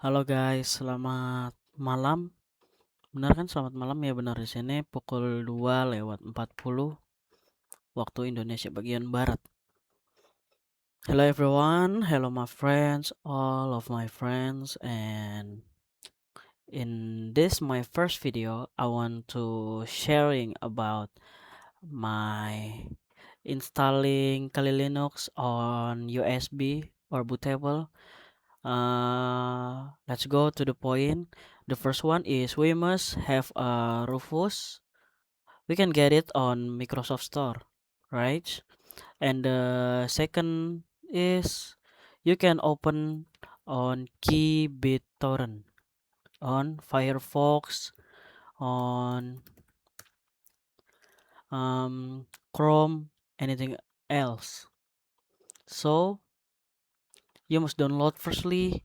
Halo guys, selamat malam. Benar kan selamat malam ya, benar di sini pukul 2:40 waktu Indonesia bagian barat. Hello everyone, hello my friends, all of my friends, and in this my first video I want to sharing about my installing Kali Linux on USB or bootable. Let's go to the point. The first one is we must have a Rufus. We can get it on Microsoft Store, right? And the second is you can open on KeyBitTorrent on Firefox, on Chrome, anything else. So you must download firstly.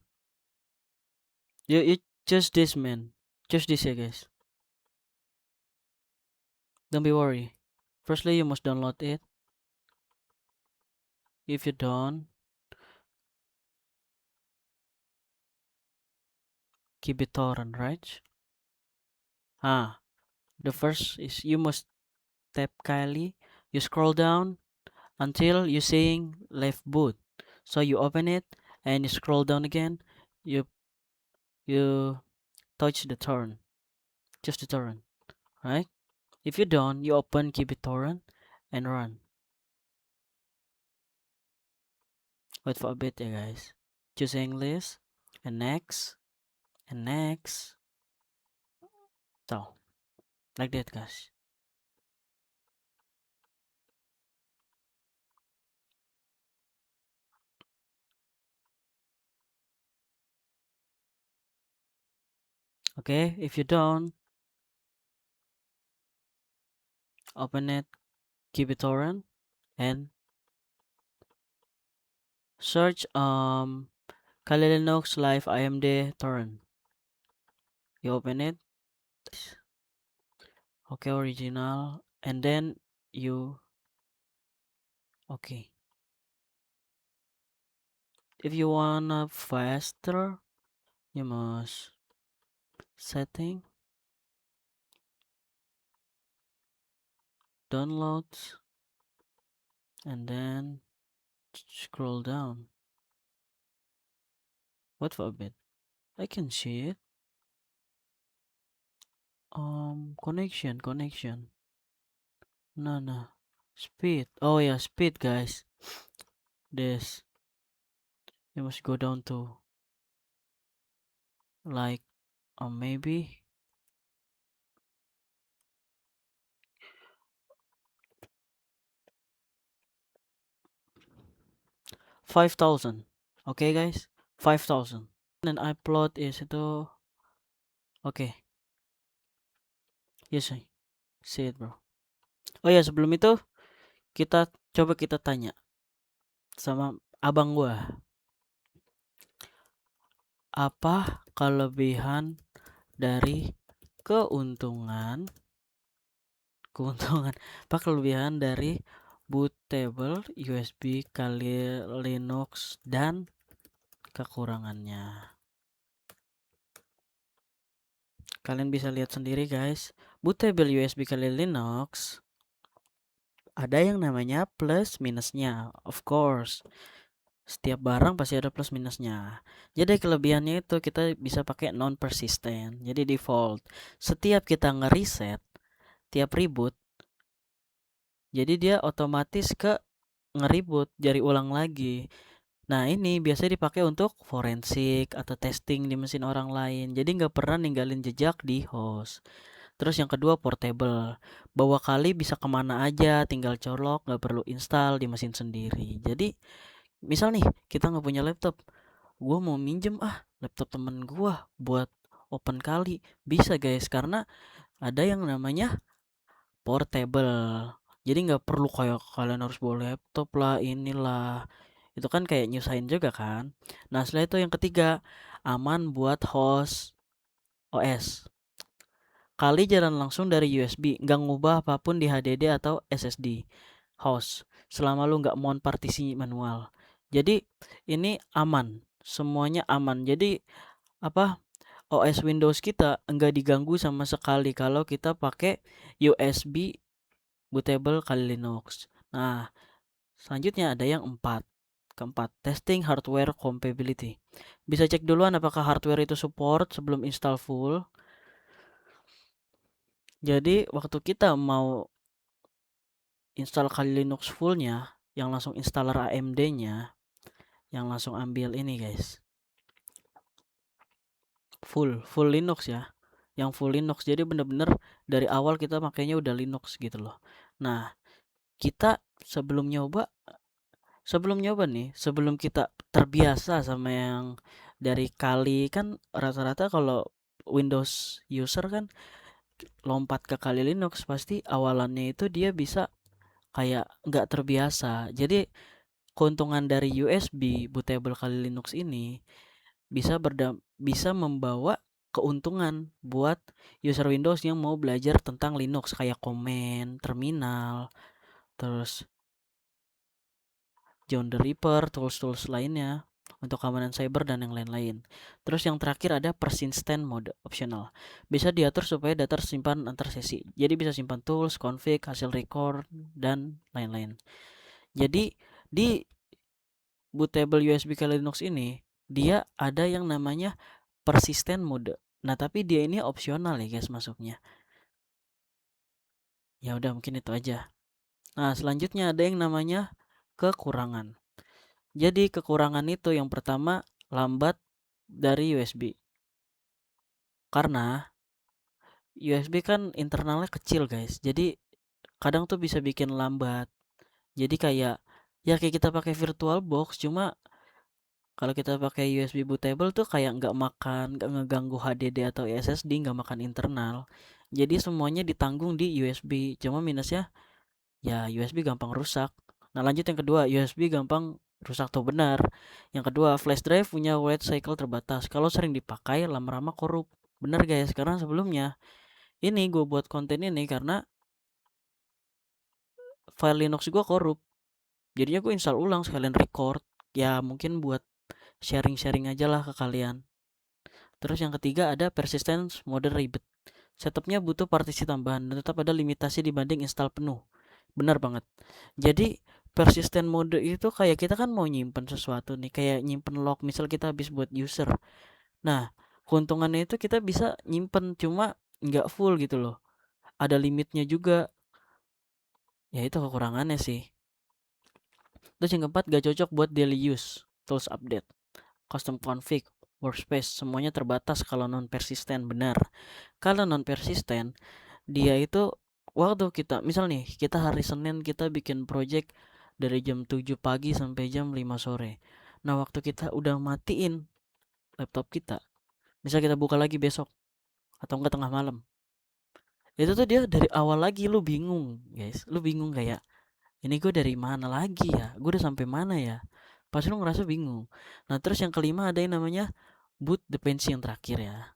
You just this, man. Just this, yeah, guys. Don't be worried. Firstly, you must download it. If you don't, keep it torrent, right? The first is you must tap Kali. You scroll down until you seeing left boot. So you open it and you scroll down again. You you touch the torrent, just the torrent, right? If you don't, you open keep it torrent and run. Wait for a bit, yeah, guys. Choose English and next and next. So like that, guys. Okay, if you don't, open it, keep it torrent, and search Kali Linux Live AMD torrent. You open it, okay, original, and then you okay. If you wanna faster, you must setting, downloads, and then scroll down. Wait for a bit. I can see it. Connection. No. Speed. Oh yeah, speed, guys. This. You must go down to like maybe 5,000. Okay, guys, 5,000. Dan upload is itu okay. Yes, see it, bro. Oh ya, sebelum itu kita tanya sama abang gua. Apa kelebihan dari keuntungan apa kelebihan dari bootable USB Kali Linux dan kekurangannya? Kalian bisa lihat sendiri, guys. Bootable USB Kali Linux ada yang namanya plus minusnya, of course. Setiap barang pasti ada plus minusnya. Jadi kelebihannya itu kita bisa pakai non persistent. Jadi default. Setiap kita ngereset, tiap reboot, jadi dia otomatis ke ngeribut, jadi ulang lagi. Nah, ini biasanya dipakai untuk forensik atau testing di mesin orang lain. Jadi nggak pernah ninggalin jejak di host. Terus yang kedua portable. Bawa Kali bisa kemana aja, tinggal colok, nggak perlu install di mesin sendiri. Jadi misal nih kita nggak punya laptop, gue mau minjem laptop temen gue buat open Kali, bisa guys, karena ada yang namanya portable. Jadi nggak perlu kayak kalian harus bawa laptop lah, inilah. Itu kan kayak nyusahin juga kan. Nah, setelah itu yang ketiga, aman buat host OS. Kali jalan langsung dari USB, nggak ngubah apapun di HDD atau SSD host. Selama lu nggak mount partisi manual. Jadi ini aman, semuanya aman. Jadi apa OS Windows kita enggak diganggu sama sekali kalau kita pakai USB bootable kali Linux. Nah, selanjutnya ada yang keempat, testing hardware compatibility. Bisa cek duluan apakah hardware itu support sebelum install full. Jadi, waktu kita mau install Kali Linux fullnya, yang langsung installer AMD-nya, yang langsung ambil ini guys, full Linux ya, yang full Linux. Jadi bener-bener dari awal kita makainya udah Linux gitu loh. Nah, kita sebelum nyoba nih, sebelum kita terbiasa sama yang dari Kali, kan rata-rata kalau Windows user kan lompat ke Kali Linux pasti awalannya itu dia bisa kayak nggak terbiasa. Jadi keuntungan dari USB bootable Kali Linux ini bisa membawa keuntungan buat user Windows yang mau belajar tentang Linux kayak command, terminal, terus John the Ripper, tools-tools lainnya untuk keamanan cyber dan yang lain-lain. Terus yang terakhir ada persistent mode optional. Bisa diatur supaya data tersimpan antar sesi. Jadi bisa simpan tools, config, hasil record, dan lain-lain. Jadi di bootable USB Kali Linux ini dia ada yang namanya persistent mode. Nah, tapi dia ini opsional ya guys masuknya. Ya udah mungkin itu aja. Nah, selanjutnya ada yang namanya kekurangan. Jadi kekurangan itu yang pertama lambat dari USB. Karena USB kan internalnya kecil guys. Jadi kadang tuh bisa bikin lambat. Jadi kayak ya kayak kita pakai VirtualBox cuma kalau kita pakai USB bootable tuh kayak nggak ngeganggu HDD atau SSD, nggak makan internal. Jadi semuanya ditanggung di USB. Cuma minusnya ya USB gampang rusak. Nah lanjut yang kedua, USB gampang rusak tuh benar. Yang kedua, flash drive punya write cycle terbatas. Kalau sering dipakai lama-lama korup. Bener guys, karena sebelumnya ini gue buat konten ini karena file Linux gue korup. Jadinya gue install ulang sekalian record. Ya mungkin buat sharing-sharing aja lah ke kalian. Terus yang ketiga ada persistence mode ribet. Setupnya butuh partisi tambahan dan tetap ada limitasi dibanding install penuh. Benar banget. Jadi persistent mode itu kayak kita kan mau nyimpen sesuatu nih, kayak nyimpen log misal kita habis buat user. Nah, keuntungannya itu kita bisa nyimpen cuma nggak full gitu loh. Ada limitnya juga. Ya itu kekurangannya sih. Terus yang keempat gak cocok buat daily use, tools update, custom config, workspace, semuanya terbatas kalau non persisten. Benar. Kalau non persisten, dia itu waktu kita misal nih kita hari Senin kita bikin project dari jam 7 pagi sampai jam 5 sore. Nah, waktu kita udah matiin laptop kita, misal kita buka lagi besok atau enggak tengah malam. Itu tuh dia dari awal lagi lu bingung, guys. Lu bingung kayak ini gue dari mana lagi ya? Gue udah sampai mana ya? Pasti lu ngerasa bingung. Nah, terus yang kelima ada yang namanya boot dependency yang terakhir ya.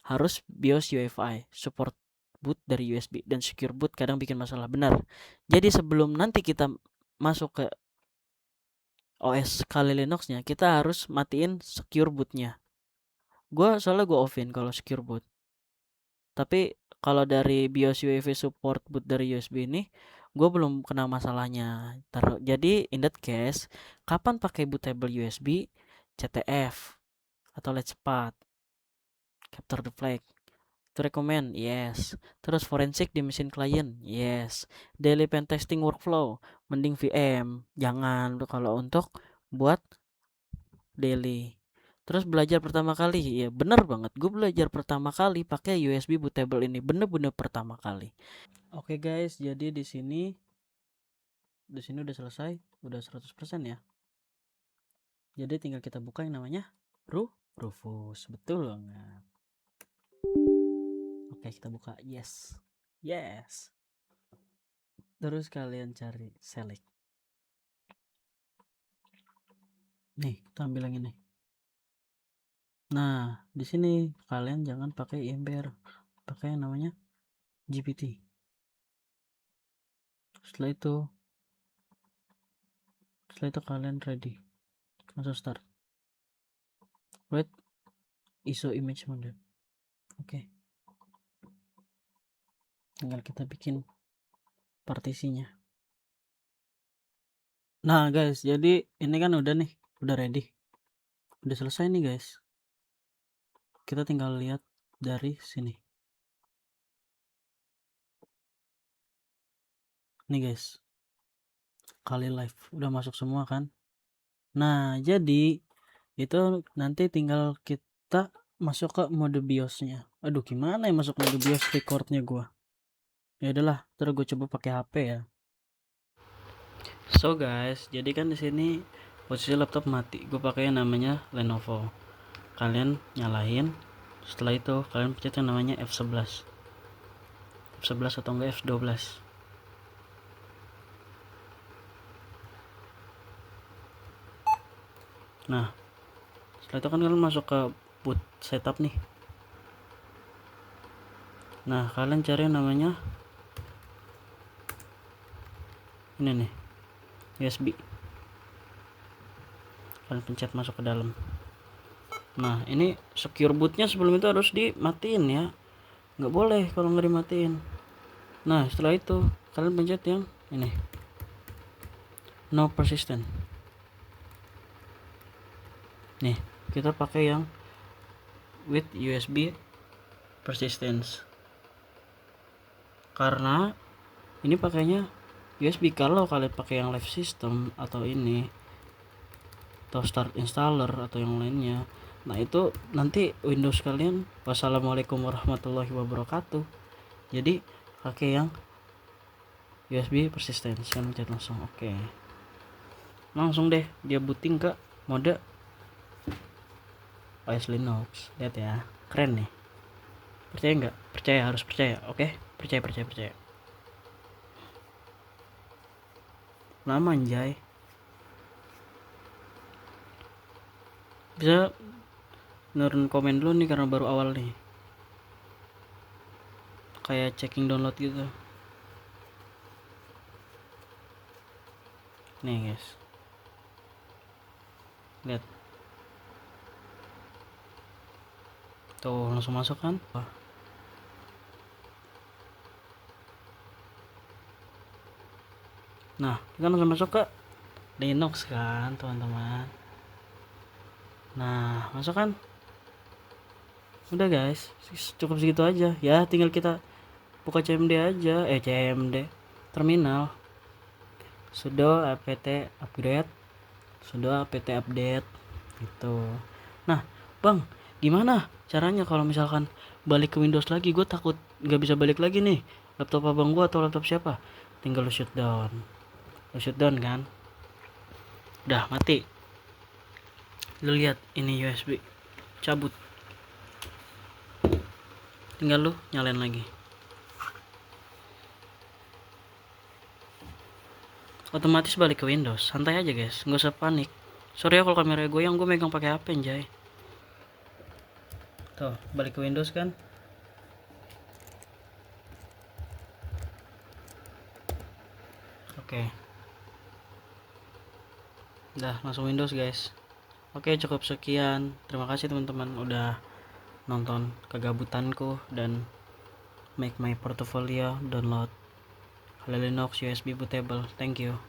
Harus BIOS UEFI, support boot dari USB dan secure boot kadang bikin masalah. Benar. Jadi sebelum nanti kita masuk ke OS kali Linuxnya, kita harus matiin secure bootnya. Soalnya gue offin kalau secure boot. Tapi kalau dari BIOS UEFI support boot dari USB ini, gue belum kena masalahnya. Jadi in that case, kapan pakai bootable USB? CTF atau Let's Path, Capture the Flag. To recommend, yes. Terus forensik di mesin klien, yes. Daily pen testing workflow, mending VM. Jangan kalau untuk buat daily. Terus belajar pertama kali, ya bener banget. Gue belajar pertama kali pakai USB bootable ini, bener-bener pertama kali. Oke guys, jadi di sini udah selesai, udah 100% ya. Jadi tinggal kita buka yang namanya Rufus, betul banget. Oke, kita buka, yes, yes. Terus kalian cari select. Nih, kita ambil yang ini. Nah, di sini kalian jangan pakai ember, pakai yang namanya GPT. Setelah itu kalian ready, langsung start. Wait, ISO image mode. Oke. Tinggal kita bikin partisinya. Nah guys, jadi ini kan udah nih, udah ready, udah selesai nih guys. Kita tinggal lihat dari sini. Nih guys, kali live udah masuk semua kan. Nah jadi itu nanti tinggal kita masuk ke mode biosnya. Aduh gimana ya masuk mode bios recordnya gua. Ya udahlah, terus gue coba pakai HP ya. So guys, jadi kan di sini posisi laptop mati. Gue pakai yang namanya Lenovo. Kalian nyalain. Setelah itu kalian pencet yang namanya F11. F11 atau enggak F12. Nah, setelah itu kan kalian masuk ke boot setup nih. Nah, kalian cari yang namanya ini nih, USB. Kalian pencet masuk ke dalam. Nah, ini secure bootnya sebelum itu harus dimatiin ya. Nggak boleh kalau nggak dimatiin. Nah, setelah itu kalian pencet yang ini, no persistent. Nih, kita pakai yang with USB persistence. Karena ini pakainya USB. Kalau kalian pakai yang live system atau ini atau start installer atau yang lainnya, nah itu nanti Windows kalian wassalamualaikum warahmatullahi wabarakatuh. Jadi pakai yang USB persistence, kan pencet langsung oke. Langsung deh dia booting ke mode OS Linux. Lihat ya, keren nih. Percaya nggak? Percaya, harus percaya. Oke, percaya. Lama anjay. Bisa nurun komen dulu nih karena baru awal nih. Kayak checking download gitu. Nih guys. Lihat. Tuh langsung masuk kan? Wah. Nah, kita langsung masuk ke Linux kan, teman-teman. Nah, masuk kan? Udah guys, cukup segitu aja. Ya, tinggal kita buka CMD aja. CMD terminal. Sudo apt upgrade. Sudo apt update. Gitu. Nah, Bang, gimana caranya kalau misalkan balik ke Windows lagi? Gue takut nggak bisa balik lagi nih. Laptop abang gue atau laptop siapa? Tinggal lu shutdown. Lu shutdown kan? Udah mati. Lu lihat ini USB. Cabut. Tinggal lu nyalain lagi. Otomatis balik ke Windows. Santai aja guys, nggak usah panik. Sorry ya kalau kamera goyang, gue megang pakai HP anjay. Tuh, balik ke Windows kan? Oke. Udah langsung Windows guys. Oke, cukup sekian. Terima kasih teman-teman udah nonton kegabutanku dan make my portfolio download Linux USB bootable. Thank you.